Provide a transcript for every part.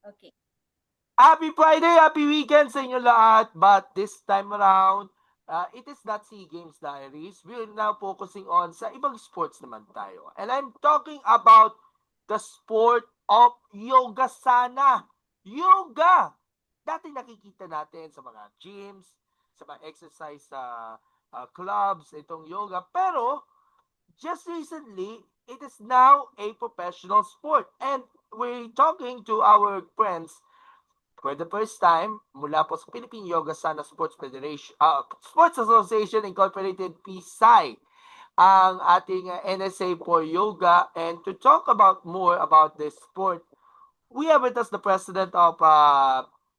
Okay. Happy Friday, happy weekend sa inyo lahat. But this time around, it is not SEA Games Diaries. We're now focusing on sa ibang sports naman tayo. And I'm talking about the sport of yoga sana. Yoga! Dati nakikita natin sa mga gyms, sa mga exercise clubs, itong yoga. Pero just recently, it is now a professional sport. And we're talking to our friends for the first time mula po sa Philippine Yoga Sana Sports Federation, Sports Association Incorporated, PSI, ang ating NSA for yoga. And to talk about more about this sport, we have with us the president of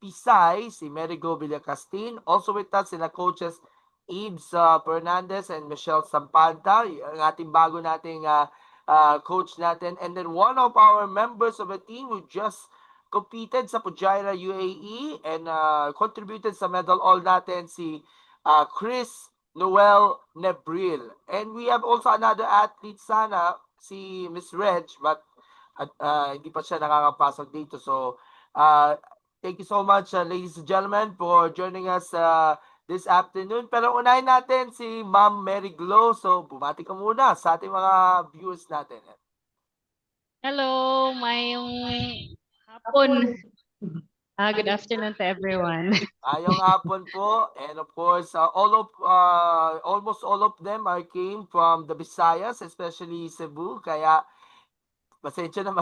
PSI, si Merigo Villacastin. Also with us sila coaches Eves Fernandez and Michelle Sampanta, ang ating bago nating coach natin. And then one of our members of the team who just competed sa Pujaira UAE and contributed sa medal all natin, si Chris Noel Nebril. And we have also another athlete sana, si Miss Reg, but at hindi pa siya nakakapasok dito. So, thank you so much, ladies and gentlemen, for joining us this afternoon. Pero unahin natin si Ma'am Mary Glo. So, bumati ka muna sa ating mga viewers natin. Hello, mayong hapon. Good afternoon to everyone. Ayong hapon po. And of course, almost all of them are came from the Visayas, especially Cebu. Kaya pasensya na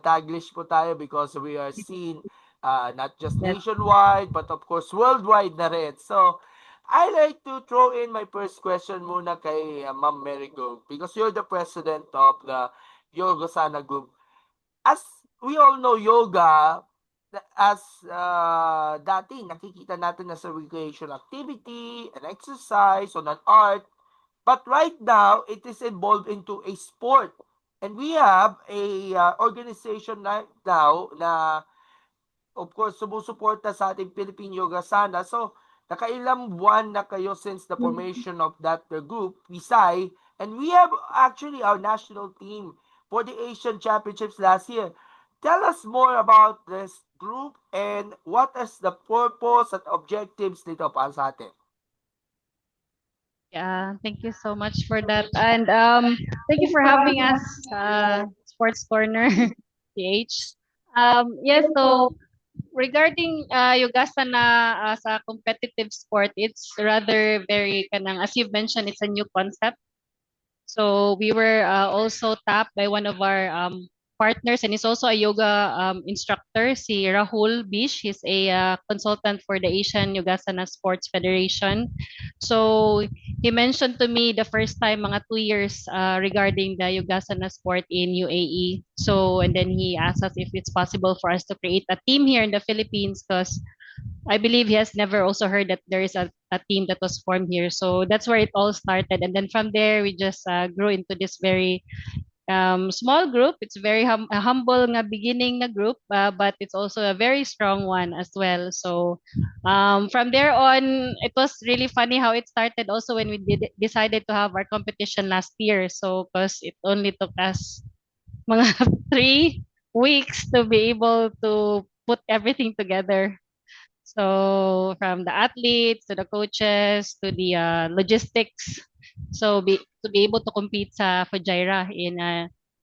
Taglish po tayo because we are seen not just Yes. nationwide but of course worldwide na rin. So, I like to throw in my first question muna kay Ma'am Merigo because you're the president of the Yoga Sana Group. As we all know, yoga, as dati nakikita natin as a recreation activity, an exercise, or an art. But right now, it is evolved into a sport. And we have a organization right now na of course sumusuporta sa ating Philippine Yoga Sana. So, nakailang buwan na kayo since the formation of that group, PSI, and we have actually our national team for the Asian Championships last year. Tell us more about this group and what is the purpose and objectives nito para sa atin. Yeah, thank you so much for that. And thank you for having us, Sports Corner, PH. Yes, so regarding Yogasana as a competitive sport, it's rather very kanang, as you've mentioned, it's a new concept. So we were also tapped by one of our partners, and he's also a yoga instructor, si Rahul Bish. He's a consultant for the Asian Yogasana Sports Federation. So he mentioned to me the first time, mga 2 years, regarding the Yogasana sport in UAE. So, and then he asked us if it's possible for us to create a team here in the Philippines because I believe he has never also heard that there is a team that was formed here. So that's where it all started. And then from there, we just grew into this very small group. It's very a humble nga beginning na group, but it's also a very strong one as well. So from there on, it was really funny how it started also when we decided to have our competition last year. So because it only took us mga 3 weeks to be able to put everything together. So from the athletes to the coaches to the logistics, so to be able to compete sa Fujairah in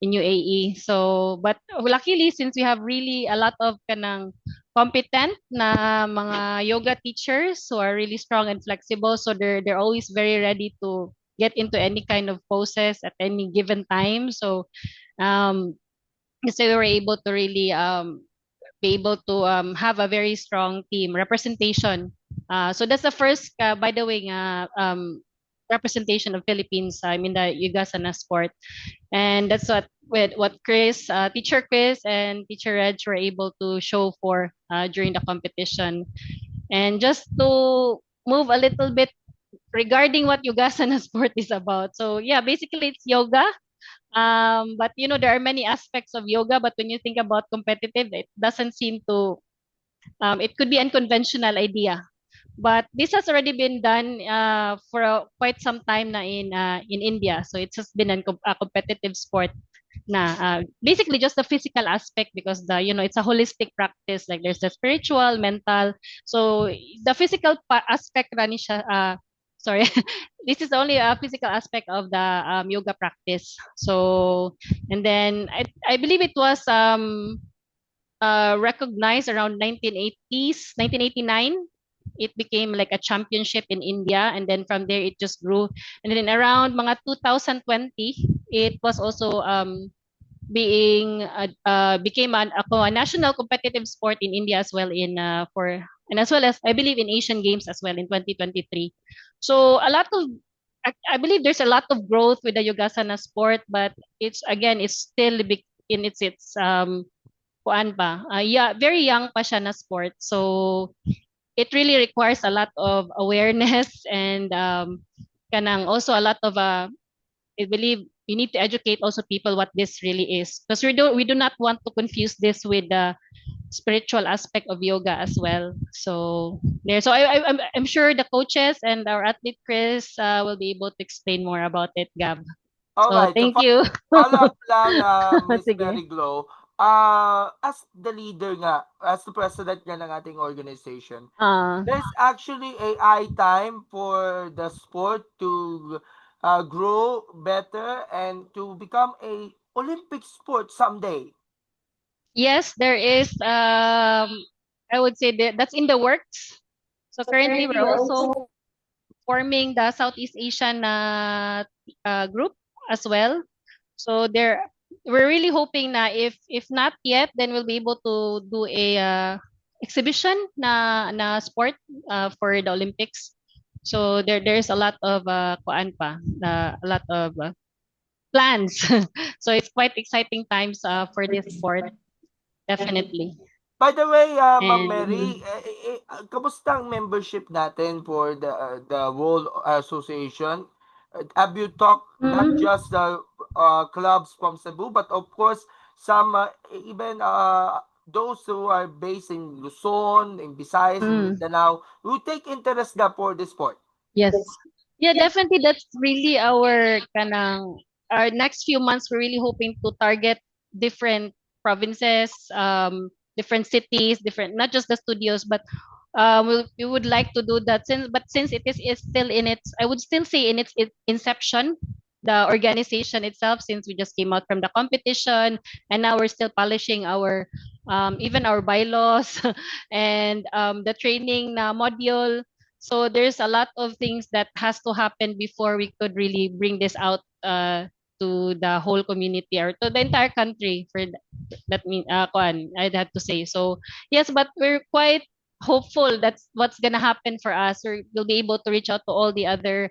UAE. So but luckily since we have really a lot of kanang competent na mga yoga teachers who are really strong and flexible, so they're always very ready to get into any kind of poses at any given time. So um so we were able to really be able to have a very strong team representation. So that's the first, by the way, representation of Philippines in the Yugasana sport, and that's what with what Chris, teacher Chris, and teacher Reg were able to show for during the competition. And just to move a little bit regarding what Yogasana sport is about. So yeah, basically it's yoga, but there are many aspects of yoga, but when you think about competitive, it doesn't seem to, it could be unconventional idea. But this has already been done for quite some time na in India. So it's just been a competitive sport. basically just the physical aspect, because it's a holistic practice, like there's the spiritual, mental. So the physical aspect ra ni siya, sorry, this is only a physical aspect of the yoga practice. So, and then I believe it was recognized around 1980s, 1989. It became like a championship in India, and then from there it just grew. And then around mga 2020, it was also became a national competitive sport in India as well, and as well as I believe in Asian Games as well in 2023. So a lot of I believe there's a lot of growth with the Yogasana sport, but it's still in its kuan pa. Yeah, very young pa siya na sport. So it really requires a lot of awareness and kanang also a lot of I believe we need to educate also people what this really is, because we do not want to confuse this with the spiritual aspect of yoga as well. So there, so I'm sure the coaches and our athlete Chris will be able to explain more about it, Gab. So Alright, so thank you. follow-up lang, Miss Sige. Mary Glow. As the leader nga, as the president nga ng ating organization, Ah, there's actually AI time for the sport to grow better and to become a Olympic sport someday. yes, there is. I would say that's in the works. So currently, we're also forming the Southeast Asian group as well. So we're really hoping na if not yet, then we'll be able to do a exhibition na sport for the Olympics. So there's a lot of kuan pa, a lot of plans. So it's quite exciting times for this sport, definitely. By the way, Ma'am And Mary, kamusta ang membership natin for the World Association? Have you talked not mm, just the clubs from Cebu, but of course some even those who are based in Luzon, in Visayas, in mm, Mindanao, who take interest na for this sport? yes. Yeah, definitely that's really our next few months. We're really hoping to target different provinces, different cities, different, not just the studios, but we would like to do that, since it's still in its, I would still say, in its inception, the organization itself, since we just came out from the competition, and now we're still polishing our even our bylaws and the training na module. So there's a lot of things that has to happen before we could really bring this out to the whole community, or to the entire country, for that mean kuan, I'd have to say. So yes, but we're quite hopeful that's what's gonna happen for us. We'll be able to reach out to all the other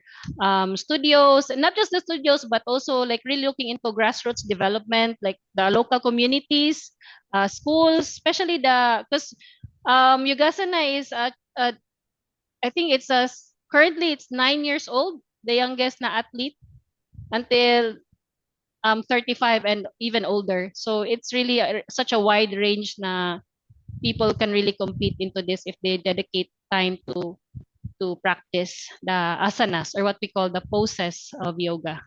studios, and not just the studios, but also like really looking into grassroots development, like the local communities, schools, especially because Yugasana is I think currently it's 9 years old, the youngest na athlete, until 35 and even older. So it's really such a wide range na people can really compete into this if they dedicate time to practice the asanas, or what we call the poses of yoga.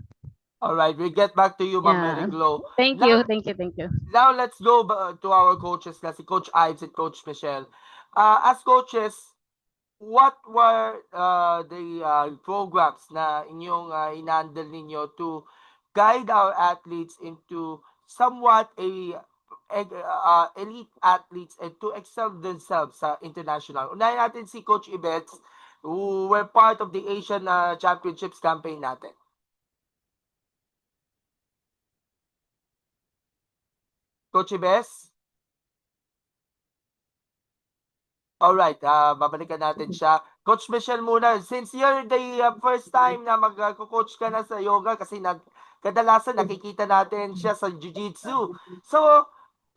All right, we get back to you, Ma'am Mary Yeah. Glow. Thank Now, you. Thank you. Thank you. now let's go to our coaches, kasi Coach Ives and Coach Michelle. As coaches, what were the programs na inyong inandal ninyo to guide our athletes into somewhat elite athletes and to excel themselves sa international? Unahin natin si Coach Ibets, who were part of the Asian Championships campaign natin. Coach Ibes? Alright, babalikan natin siya. Coach Michelle muna, since you're the first time na mag-coach ka na sa yoga, kasi kadalasan nakikita natin siya sa jiu-jitsu. So,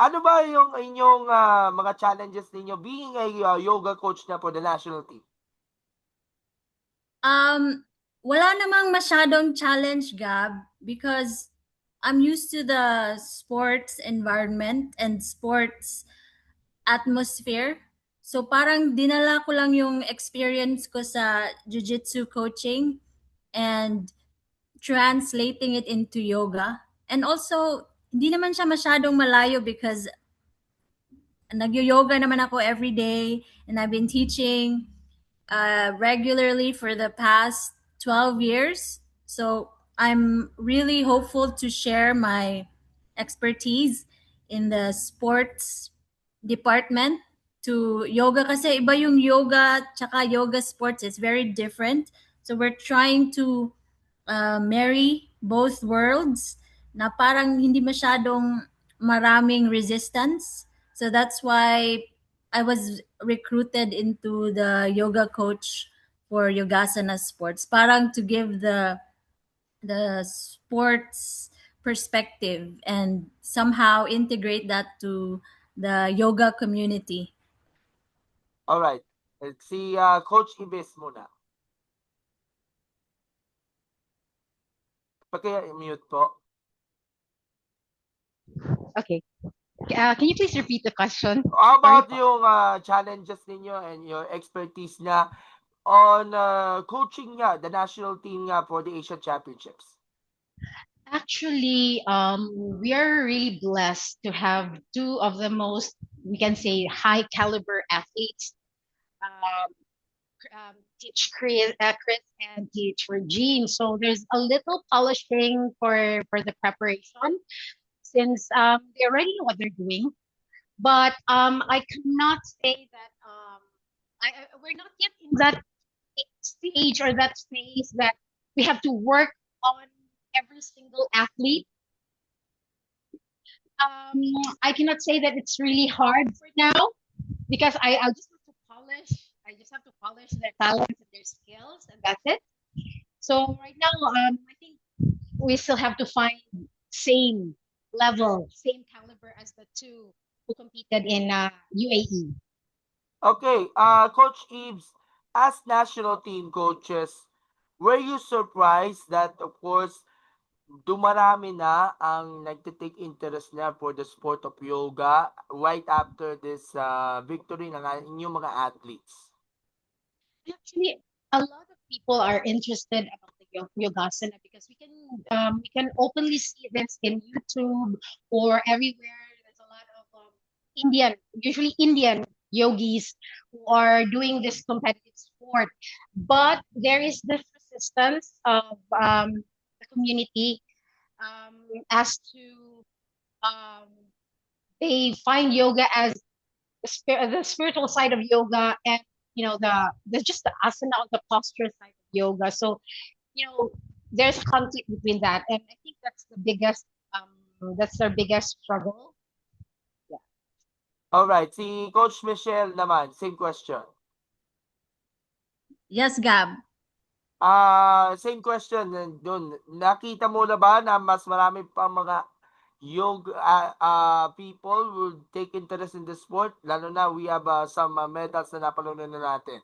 ano ba yung inyong mga challenges ninyo being a yoga coach na for the national team? Wala namang masyadong challenge, Gab, because I'm used to the sports environment and sports atmosphere. So parang dinala ko lang yung experience ko sa jiu-jitsu coaching and translating it into yoga. And also, hindi naman siya masyadong malayo because nag-yoga naman ako every day and I've been teaching regularly for the past 12 years. So I'm really hopeful to share my expertise in the sports department to yoga kasi iba yung yoga tsaka yoga sports. It's very different. So we're trying to marry both worlds na parang hindi masyadong maraming resistance. So that's why I was recruited into the yoga coach for Yogasana Sports. Parang to give the sports perspective and somehow integrate that to the yoga community. All right. Si Coach Ibes muna. Paki-mute po. Okay. Can you please repeat the question? How about Sorry po. yung challenges ninyo and your expertise na on coaching nga the national team nga for the Asian Championships? Actually, we are really blessed to have two of the most, we can say, high caliber athletes. Teach Chris and teach Regine. So there's a little polishing for the preparation since they already know what they're doing. But I cannot say that we're not yet in that stage or that phase that we have to work on every single athlete. I cannot say that it's really hard for now because I'll just have to polish. I just have to polish their talents and their skills, and that's it. So right now, I think we still have to find same level, same caliber as the two who competed in UAE. Okay, Coach Ibs, as national team coaches, were you surprised that, of course, dumarami na ang nagtitake interest na for the sport of yoga right after this victory ng inyong mga athletes? Actually, a lot of people are interested about the yogasana because we can openly see this in YouTube or everywhere. There's a lot of usually Indian yogis who are doing this competitive sport, but there is this resistance of the community as to um, they find yoga as the spiritual side of yoga and the just the asana on the posture side of yoga. So there's conflict between that, and I think that's our biggest struggle. Yeah. All right, si Coach Michelle naman, same question. Yes, Gab. Same question doon. Nakita mo na ba na mas marami pa mga people will take interest in the sport? Lalo na we have some medals na napalunan na natin.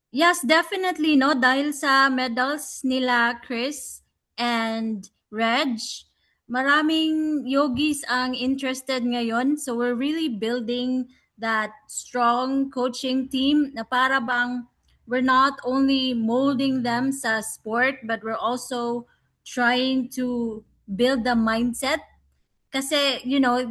Yes, definitely, no? Dahil sa medals nila Chris and Reg, maraming yogis ang interested ngayon. So we're really building that strong coaching team na para bang we're not only molding them sa sport, but we're also trying to build the mindset. Kasi,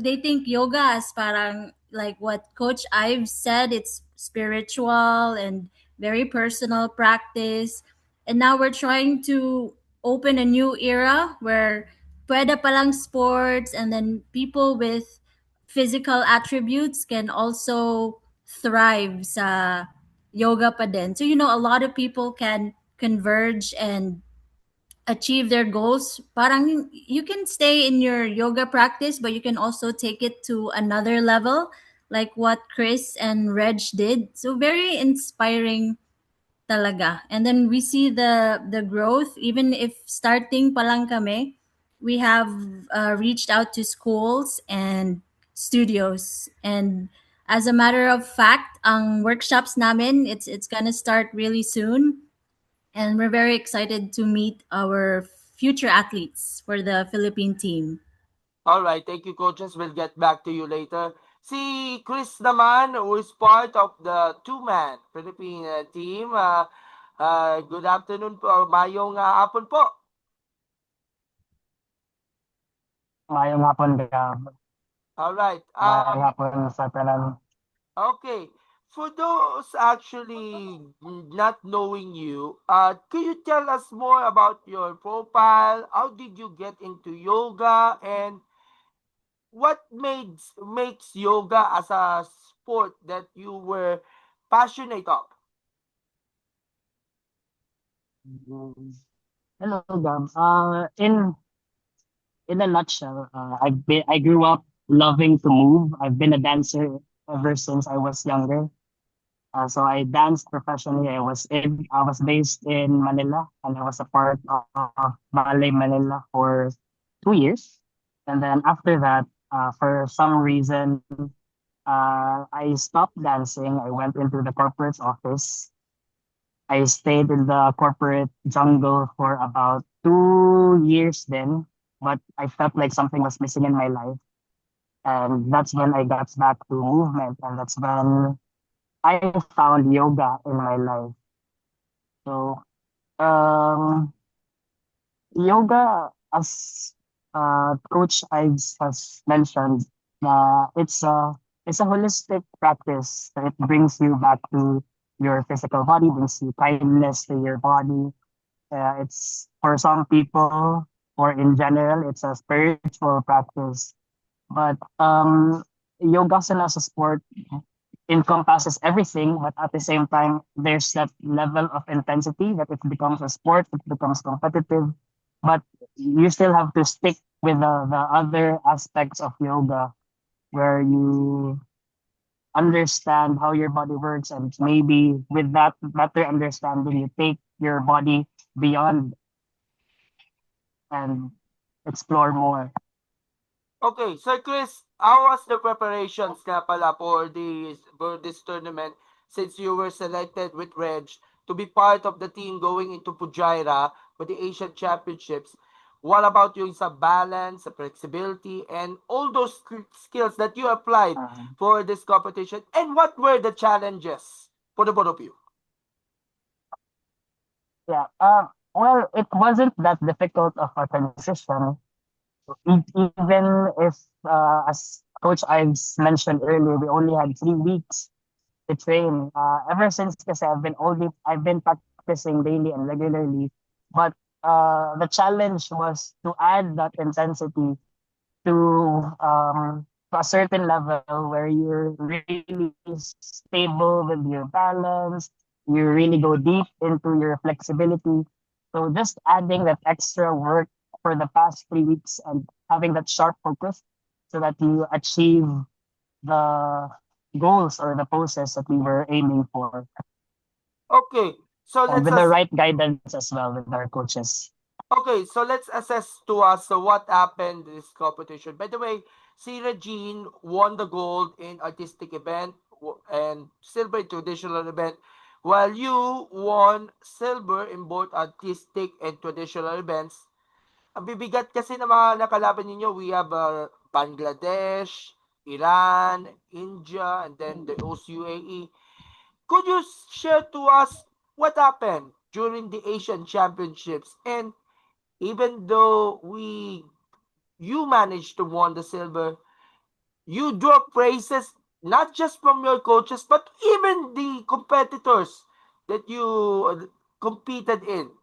they think yoga is parang like what Coach Ives said, it's spiritual and very personal practice. And now we're trying to open a new era where pwede palang sports and then people with physical attributes can also thrive sa yoga pa din. So, a lot of people can converge and achieve their goals. Parang you can stay in your yoga practice, but you can also take it to another level, like what Chris and Reg did. So very inspiring talaga. And then we see the growth, even if starting palang kami, we have reached out to schools and studios. And as a matter of fact, ang workshops namin, it's gonna start really soon and we're very excited to meet our future athletes for the Philippine team. All right, thank you, coaches. We'll get back to you later. Si Chris naman, who is part of the two-man Philippine team. Good afternoon po, mayong hapon po. Maayong hapon, Gab. All right. Maayong hapon sa tanan. Okay. For those actually not knowing you, can you tell us more about your profile? How did you get into yoga, and what makes yoga as a sport that you were passionate of? Mm. Hello, Gab. In a nutshell, I grew up loving to move. I've been a dancer ever since I was younger. So I danced professionally. I was based in Manila, and I was a part of Ballet Manila for 2 years. And then after that, for some reason, I stopped dancing. I went into the corporate office. I stayed in the corporate jungle for about 2 years then, but I felt like something was missing in my life. And that's when I got back to movement, and that's when I found yoga in my life. So, um, yoga, as Coach Ives has mentioned, it's a holistic practice. It brings you back to your physical body, brings you kindness to your body. It's for some people, or in general, it's a spiritual practice. But yogasana as a sport encompasses everything, but at the same time, there's that level of intensity that it becomes a sport, it becomes competitive, but you still have to stick with the other aspects of yoga where you understand how your body works, and maybe with that better understanding, you take your body beyond and explore more. Okay, Sir Chris, how was the preparations nga pala for this tournament, since you were selected with Reg to be part of the team going into Fujairah for the Asian Championships? What about yung sa balance, sa flexibility, and all those skills that you applied Um, for this competition? And what were the challenges for the both of you? yeah, well, it wasn't that difficult of a transition. Even if, as Coach Ives mentioned earlier, we only had 3 weeks to train. Ever since kasi I've been practicing daily and regularly, but the challenge was to add that intensity to to a certain level where you're really stable with your balance, you really go deep into your flexibility. So just adding that extra work for the past 3 weeks and having that sharp focus so that you achieve the goals or the poses that we were aiming for. Okay, so And let's with the right guidance as well with our coaches. assess to us what happened in this competition. By the way, si Regine won the gold in artistic event and silver in traditional event, while you won silver in both artistic and traditional events. Ang bibigat kasi ng mga nakalaban ninyo, we have Bangladesh, Iran, India, and then the UAE. Could you share to us what happened during the Asian Championships, and even though we you managed to win the silver, you draw praises not just from your coaches but even the competitors that you competed in.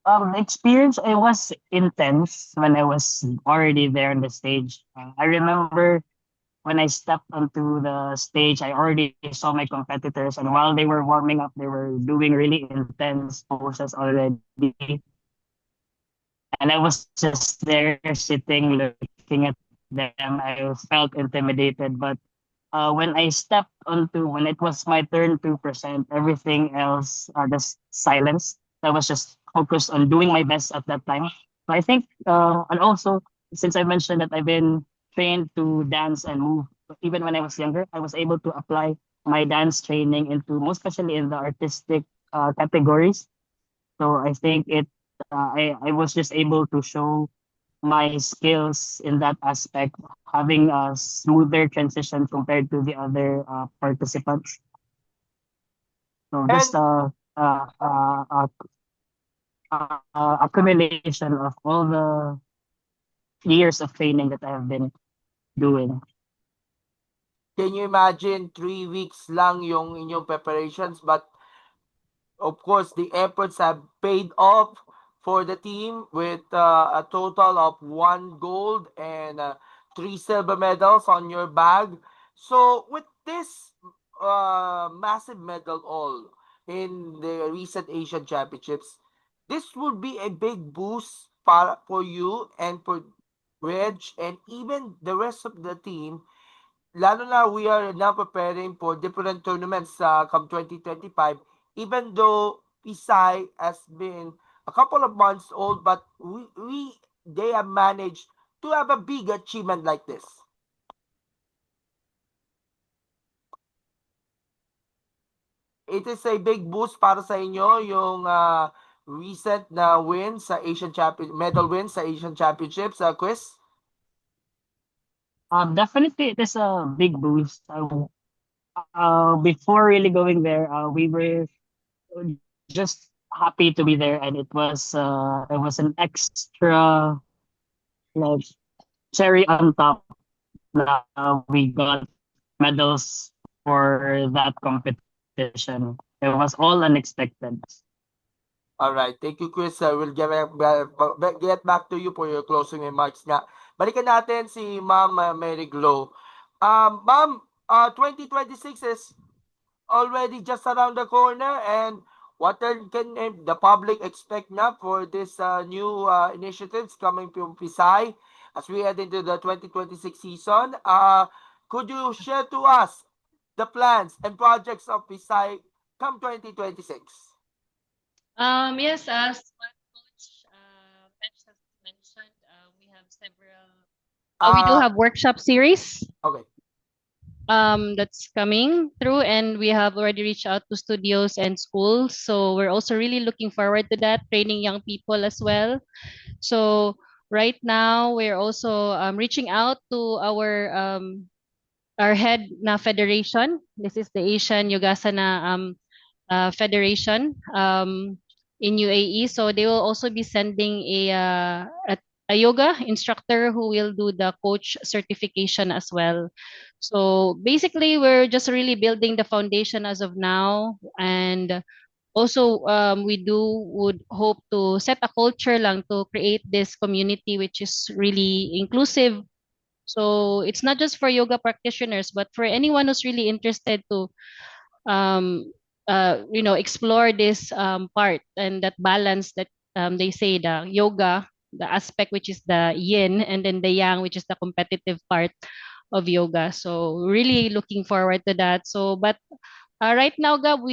The experience, it was intense when I was already there on the stage. I remember when I stepped onto the stage, I already saw my competitors, and while they were warming up, they were doing really intense poses already. And I was just there sitting, looking at them. I felt intimidated, but when it was my turn to present, everything else just silence. I was just focused on doing my best at that time. So I think, and also since I mentioned that I've been trained to dance and move, even when I was younger, I was able to apply my dance training into, most especially in the artistic categories. So I think I was just able to show my skills in that aspect, having a smoother transition compared to the other participants. So just And uh, uh, accumulation of all the years of training that I have been doing. Can you imagine 3 weeks lang yung inyong preparations, but of course the efforts have paid off for the team with a total of 1 gold and 3 silver medals on your bag. So with this massive medal all in the recent Asian Championships, this would be a big boost for you and for Reg and even the rest of the team, lalo na we are now preparing for different tournaments come 2025, even though Pisay has been a couple of months old, but they have managed to have a big achievement like this. It is a big boost para sa inyo yung recent na win sa medal win sa Asian Championships, Chris? Definitely, it is a big boost. Before really going there, we were just happy to be there, and it was an extra like cherry on top na we got medals for that competition. It was all unexpected. All right. Thank you, Chris. We'll get back to you for your closing remarks nga. Balikan natin si Ma'am Mary Glow. Ma'am, 2026 is already just around the corner, and what can the public expect na for this new initiatives coming from Pisay as we head into the 2026 season? Could you share to us the plans and projects of Pisay come 2026? Yes, as what Coach Pech has mentioned, we have several. We do have workshop series Okay. that's coming through, and we have already reached out to studios and schools. So we're also really looking forward to that, training young people as well. So right now we're also reaching out to our head na federation. This is the Asian Yogasana Federation in UAE. So they will also be sending a yoga instructor who will do the coach certification as well. So basically, we're just really building the foundation as of now, and also we would hope to set a culture lang to create this community which is really inclusive. So it's not just for yoga practitioners, but for anyone who's really interested to um, explore this part and that balance that they say the yoga, the aspect which is the yin, and then the yang, which is the competitive part of yoga. So really looking forward to that. So, but right now, Gab,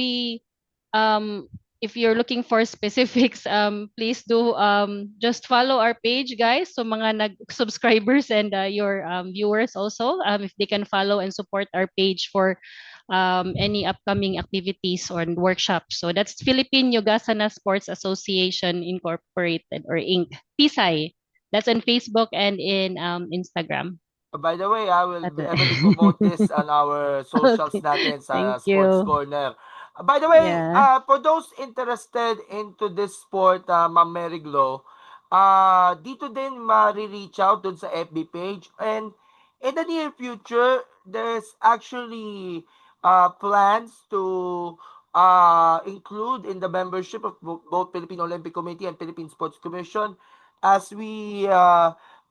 um, if you're looking for specifics, please do just follow our page, guys. So mga subscribers and your viewers also, if they can follow and support our page for any upcoming activities or workshops. So that's Philippine Yogasana Sports Association Incorporated or Inc. PSI. That's on Facebook and in Instagram. By the way, I will That's it. heavily promote this on our socials Okay. natin sa Thank Sports you. Corner. By the way, Yeah. for those interested into this sport, Ma'am Mary Glo, dito din ma-reach out dun sa FB page. And in the near future, there's actually plans to include in the membership of both Philippine Olympic Committee and Philippine Sports Commission as we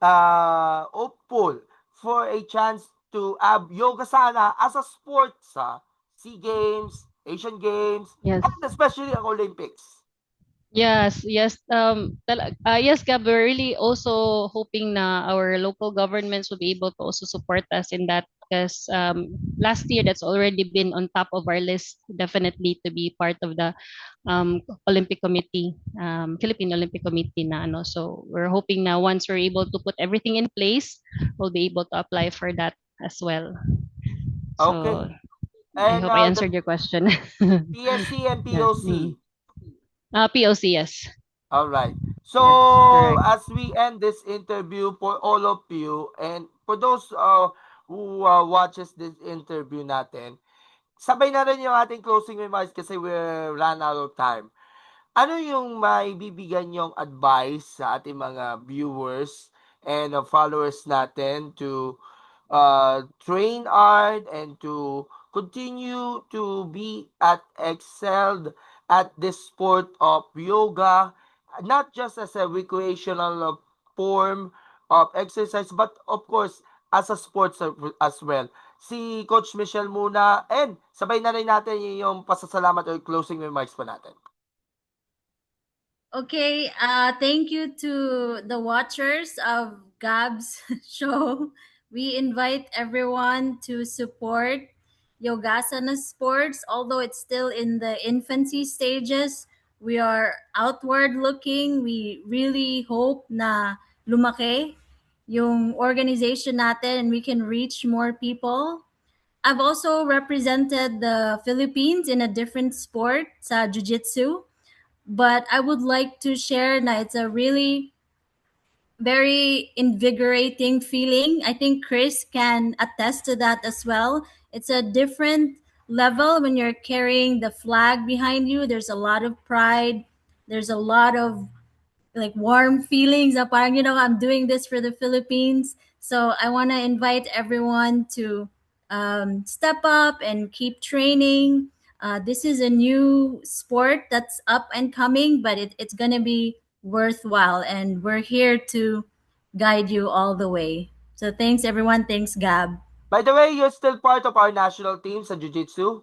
hopeful for a chance to have yoga sana as a sport sa SEA Games, Asian Games, Yes. and especially ang Olympics. Yes. Yes, Gab, we're really also hoping na our local governments will be able to also support us in that because last year that's already been on top of our list, definitely to be part of the Olympic Committee, Philippine Olympic Committee na ano. So we're hoping na once we're able to put everything in place, we'll be able to apply for that as well. Okay. So I And hope I answered your question. PSC and Yeah. POC. POC, yes. All right. So, Yes, correct. as we end this interview for all of you and for those who watches this interview natin, sabay na rin yung ating closing remarks kasi we ran out of time. ano yung maibibigay niyong advice sa ating mga viewers and followers natin to train hard and to continue to be at excelled at this sport of yoga, not just as a recreational form of exercise, but of course, as a sports as well. Si Coach Michelle muna, and sabay na rin natin yung pasasalamat or closing remarks pa natin. Okay, thank you to the watchers of Gab's show. We invite everyone to support Yogasana Sports, although it's still in the infancy stages. We are outward looking. We really hope na lumaki yung organization natin and we can reach more people. I've also represented the Philippines in a different sport, sa Jiu-Jitsu, but I would like to share na it's a really very invigorating feeling. I think Chris can attest to that as well. It's a different level when you're carrying the flag behind you. There's a lot of pride. There's a lot of like warm feelings of parang, I'm doing this for the Philippines. So I want to invite everyone to step up and keep training. This is a new sport that's up and coming, but it's going to be worthwhile. And we're here to guide you all the way. So thanks, everyone. Thanks, Gab. By the way, you're still part of our national team sa Jiu-Jitsu?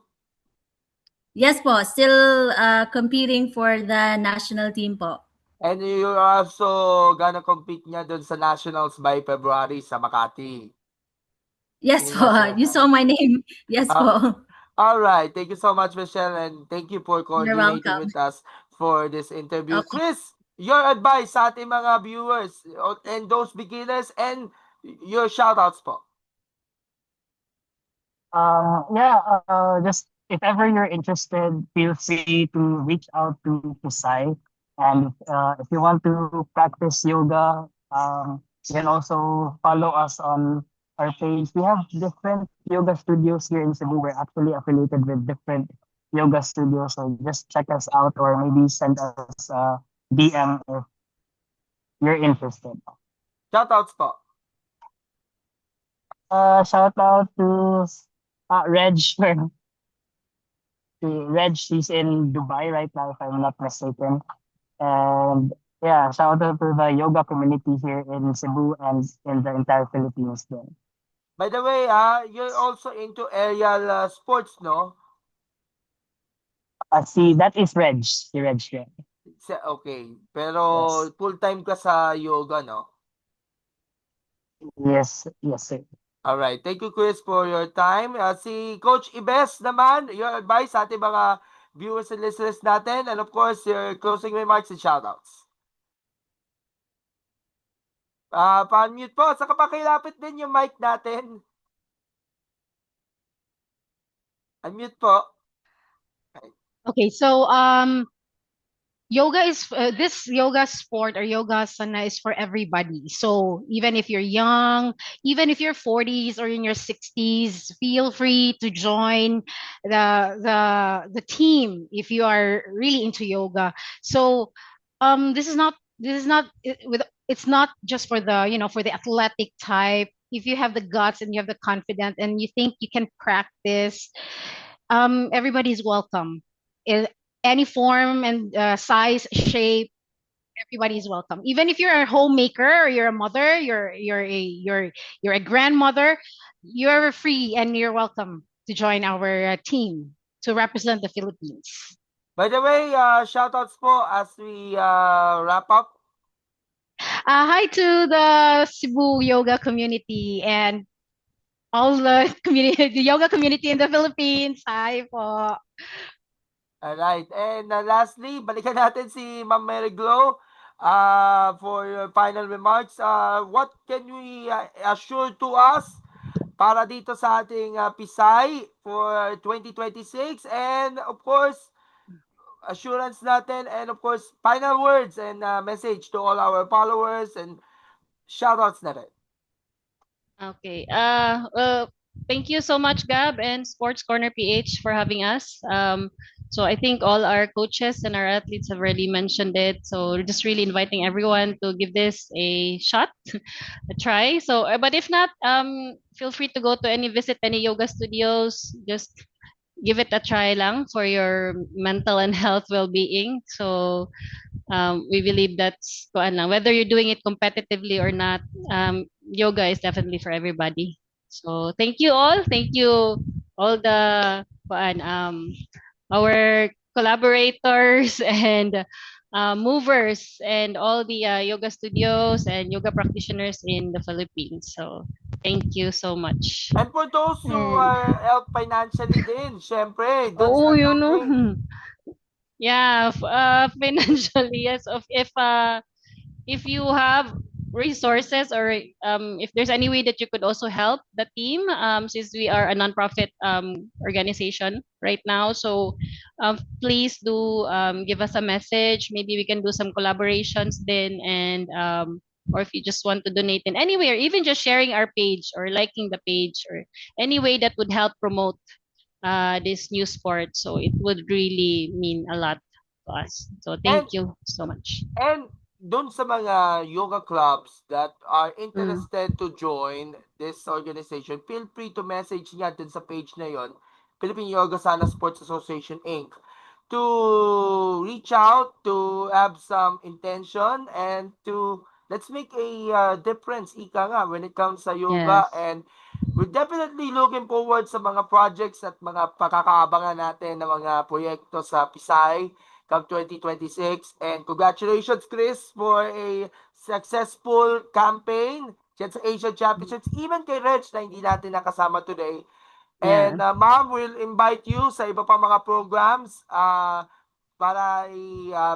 Yes po, still competing for the national team po. And you're also gonna compete niya dun sa nationals by February sa Makati. Yes Yung po, national you saw my name. Yes po. All right. Thank you so much, Michelle, and thank you for You're coordinating welcome. with us for this interview. Okay. Chris, your advice sa ating mga viewers and those beginners and your shoutouts po. Just if ever you're interested, feel free to reach out to Sai. And if you want to practice yoga, you can also follow us on our page. We have different yoga studios here in Cebu. We're actually affiliated with different yoga studios. So just check us out or maybe send us a DM if you're interested. Shoutouts po. Shout out to Reg. Reg, she's in Dubai right now, if I'm not mistaken. And yeah, shout out to the yoga community here in Cebu and in the entire Philippines then. By the way, you're also into aerial sports, no? See, that is Reg. Si Reg. Yeah. Okay. Pero Yes. full-time ka sa yoga, no? Yes, sir. Alright. Thank you, Chris, for your time. Si Coach Ibes naman, your advice sa ating mga viewers and listeners natin. And of course, your closing remarks and shoutouts. Pa-unmute po. Saka pakilapit din yung mic natin. Unmute po. Okay, so yoga is this yoga sport or yoga asana is for everybody. So even if you're young, even if you're 40s or in your 60s, feel free to join the team if you are really into yoga. So it's not just for the for the athletic type. If you have the guts and you have the confidence and you think you can practice, everybody's welcome. Any form and size, shape, everybody's welcome. Even if you're a homemaker or you're a mother, you're a grandmother, you're free and you're welcome to join our team to represent the Philippines. By the way, shoutouts po as we wrap up. Hi to the Cebu yoga community and all the community, the yoga community in the Philippines. Hi po. Alright. And lastly, balikan natin si Ma'am Mary Glow for your final remarks. What can we assure to us para dito sa ating Pisay for 2026? And of course, assurance natin and of course, final words and message to all our followers and shoutouts natin. Okay. Thank you so much, Gab and Sports Corner PH for having us. So I think all our coaches and our athletes have already mentioned it. So we're just really inviting everyone to give this a shot, a try. So, but if not, feel free to go to visit any yoga studios. Just give it a try lang for your mental and health well-being. So we believe that's kuan lang. Whether you're doing it competitively or not, yoga is definitely for everybody. So thank you all. Thank you all the kuan, our collaborators and movers and all the yoga studios and yoga practitioners in the Philippines. So thank you so much. And for those who And help financially din, syempre, doon oo, sa you know. link. Yeah, financially, yes. If you have resources or if there's any way that you could also help the team, since we are a nonprofit organization right now, so please do give us a message. Maybe we can do some collaborations then, and or if you just want to donate in any way, or even just sharing our page or liking the page, or any way that would help promote this new sport. So it would really mean a lot to us. So And thank you so much. And doon sa mga yoga clubs that are Mm. interested to join this organization, feel free to message niya dun sa page na yon, Philippine Yoga Sana Sports Association Inc. to reach out, to have some intention, and to let's make a difference, ika nga, when it comes sa yoga. Yes. And we're definitely looking forward sa mga projects at mga pakakaabangan natin na mga proyekto sa Pisay come 2026. And congratulations, Chris, for a successful campaign dyan sa Asian Championships. Even kay Reg na hindi natin nakasama today. Yeah. And Ma'am, we'll invite you sa iba pa mga programs para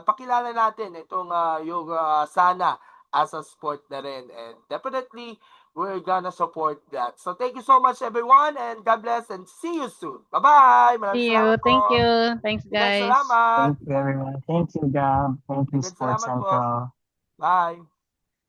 pakilala natin itong yoga sana as a sport na rin. And definitely, we're gonna support that. So thank you so much everyone and God bless and see you soon. Bye-bye! Maraming See you. salamat Thank po. you. Thanks, Dagan guys. salamat. Thank you, everyone. Thank you, Gab. Thank you, Dagan Sports salamat po. Central. Bye.